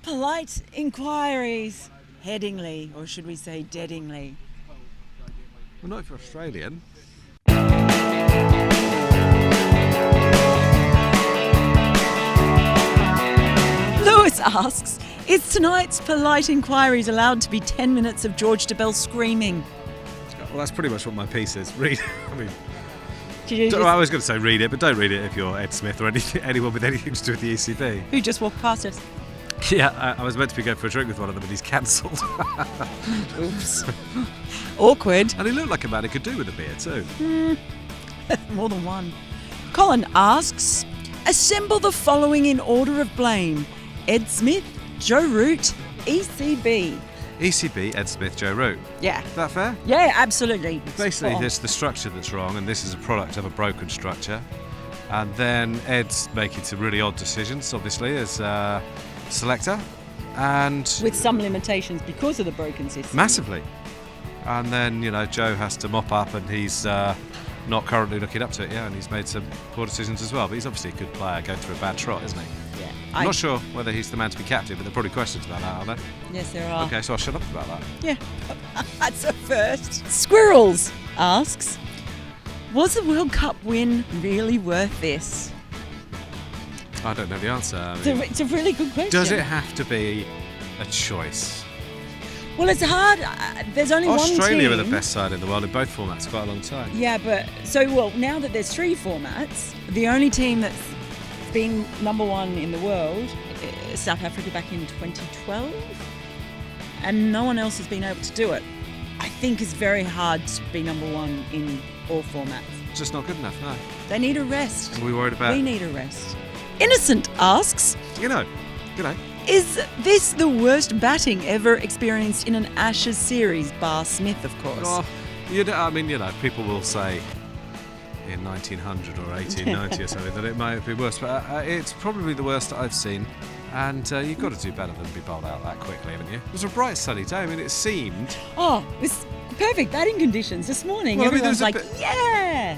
Polite inquiries. Headingley, or should we say Deadingley? Well, not if you're Australian. Lewis asks, is tonight's polite inquiries allowed to be 10 minutes of George Dobell screaming? Well, that's pretty much what my piece is. Read. I mean, Did you I was going to say read it, but don't read it if you're Ed Smith or anyone with anything to do with the ECB. Who just walked past us? Yeah, I was meant to be going for a drink with one of them, and he's cancelled. Oops. Awkward. And he looked like a man who could do with a beer too. More than one. Colin asks, assemble the following in order of blame. Ed Smith, Joe Root, ECB. ECB, Ed Smith, Joe Root. Yeah. Is that fair? Yeah, absolutely. Basically, there's the structure that's wrong, and this is a product of a broken structure. And then Ed's making some really odd decisions, obviously, as selector. And with some limitations because of the broken system. Massively. And then, Joe has to mop up, and he's not currently looking up to it, and he's made some poor decisions as well. But he's obviously a good player going through a bad trot, isn't he? Yeah. I'm not sure whether he's the man to be captain, but there are probably questions about that, aren't there? Yes, there are. Okay, so I'll shut up about that. Yeah, that's a first. Squirrels asks, was the World Cup win really worth this? I don't know the answer. It's a really good question. Does it have to be a choice? Well, it's hard. There's only one team. Australia are the best side in the world in both formats quite a long time. Yeah, but now that there's 3 formats, the only team that's been number 1 in the world is South Africa back in 2012, and no one else has been able to do it. I think it's very hard to be number 1 in all formats. It's just not good enough, no. They need a rest. Are we worried about? We need a rest. Innocent asks, G'day. is this the worst batting ever experienced in an Ashes series, bar Smith, of course? Oh, people will say in 1900 or 1890 or something that it might be worse, but it's probably the worst that I've seen. And you've got to do better than be bowled out that quickly, haven't you? It was a bright sunny day. I mean, it seemed... Oh, it was perfect batting conditions this morning. Well, everyone's yeah!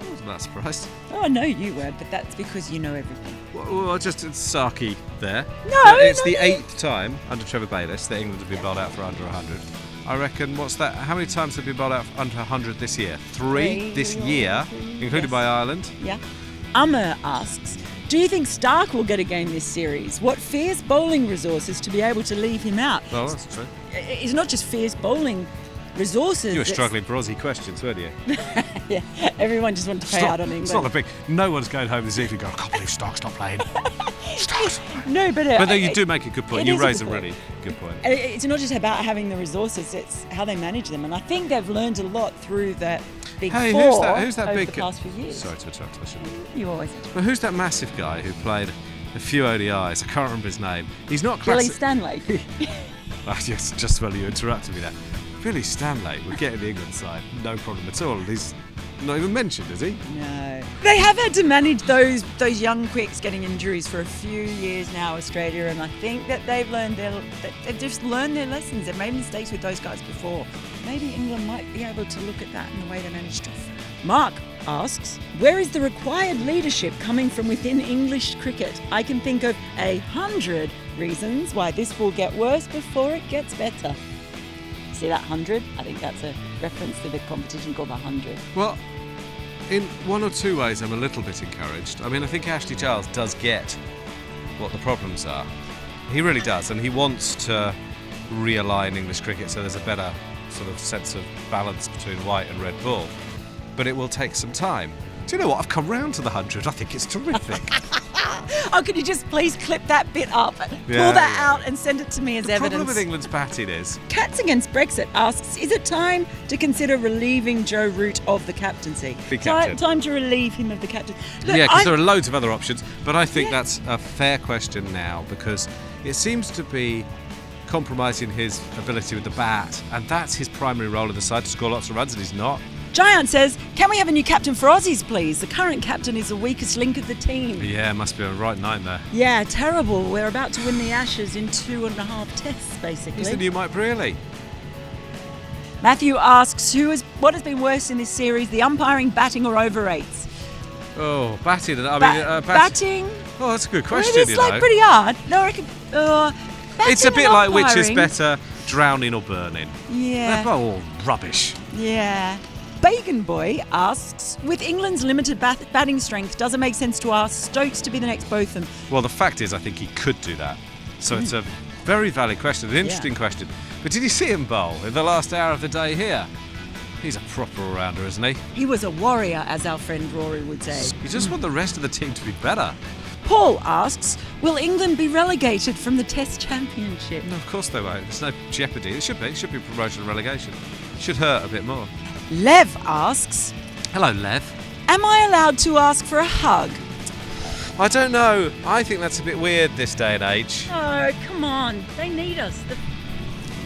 I wasn't that surprised. Oh, I know you were, but that's because you know everything. Well, just it's Saki there. No, it's the 8th time under Trevor Bayliss that England have been bowled out for under 100. I reckon, what's that? How many times have been bowled out for under 100 this year? 3 this year, included by Ireland. Yeah. Amr asks, do you think Stark will get a game this series? What fierce bowling resources to be able to leave him out? Well, that's true. It's not just fierce bowling resources. You were struggling for Aussie questions, weren't you? Yeah, everyone just wanted to pay out on England. It's not the big... No one's going home this evening going, I can't believe Stark's not playing. Stark's not playing. No, but... But you do make a good point. You raise a really good point. It's not just about having the resources, it's how they manage them. And I think they've learned a lot through that big four who's that over big the past few years. Sorry to interrupt. You always But who's that massive guy who played a few ODIs? I can't remember his name. He's not classic... Billy Stanley. Yes, just while you interrupted me there. Billy Stanley would get in the England side, no problem at all. He's not even mentioned, is he? No. They have had to manage those young quicks getting injuries for a few years now, Australia, and I think that they've just learned their lessons. They've made mistakes with those guys before.Maybe England might be able to look at that in the way they managed to. Mark asks, where is the required leadership coming from within English cricket? I can think of 100 reasons why this will get worse before it gets better. See that 100? I think that's a reference to the competition called the 100. Well, in one or two ways, I'm a little bit encouraged. I mean, I think Ashley Giles does get what the problems are. He really does, and he wants to realign English cricket so there's a better sort of sense of balance between white and red ball. But it will take some time. Do you know what? I've come round to the 100. I think it's terrific. Oh, could you just please clip that bit up, pull that out and send it to me as evidence? The problem with England's batting is... Cats Against Brexit asks, is it time to consider relieving Joe Root of the captaincy? Big captain. Time to relieve him of the captaincy. Yeah, because there are loads of other options, but I think that's a fair question now because it seems to be compromising his ability with the bat, and that's his primary role in the side, to score lots of runs, and he's not. Giant says, can we have a new captain for Aussies, please? The current captain is the weakest link of the team. Yeah, must be a right night there. Yeah, terrible. We're about to win the Ashes in 2.5 tests, basically. He's the new Mike Brearley. Matthew asks, what has been worse in this series, the umpiring, batting or over eights? Oh, batting. Batting? Oh, that's a good question, It's pretty hard. No, I reckon It's a bit like which is better, drowning or burning. Yeah. They're all rubbish. Yeah. Bacon Boy asks, with England's limited batting strength, does it make sense to ask Stokes to be the next Botham? Well, the fact is, I think he could do that. So it's a very valid question, an interesting question. But did you see him bowl in the last hour of the day here? He's a proper all-rounder, isn't he? He was a warrior, as our friend Rory would say. You just want the rest of the team to be better. Paul asks, will England be relegated from the Test Championship? No, of course they won't. There's no jeopardy. It should be. It should be promotion and relegation. It should hurt a bit more. Lev asks, Hello, Lev. am I allowed to ask for a hug? I don't know. I think that's a bit weird this day and age. Oh, come on. They need us.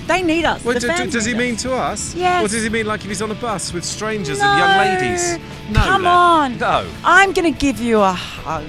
They need us. Well, The fans does he need mean us. to us? Yes. Or does he mean like if he's on a bus with strangers No. and young ladies? No, Come Lev. on. No. I'm going to give you a hug.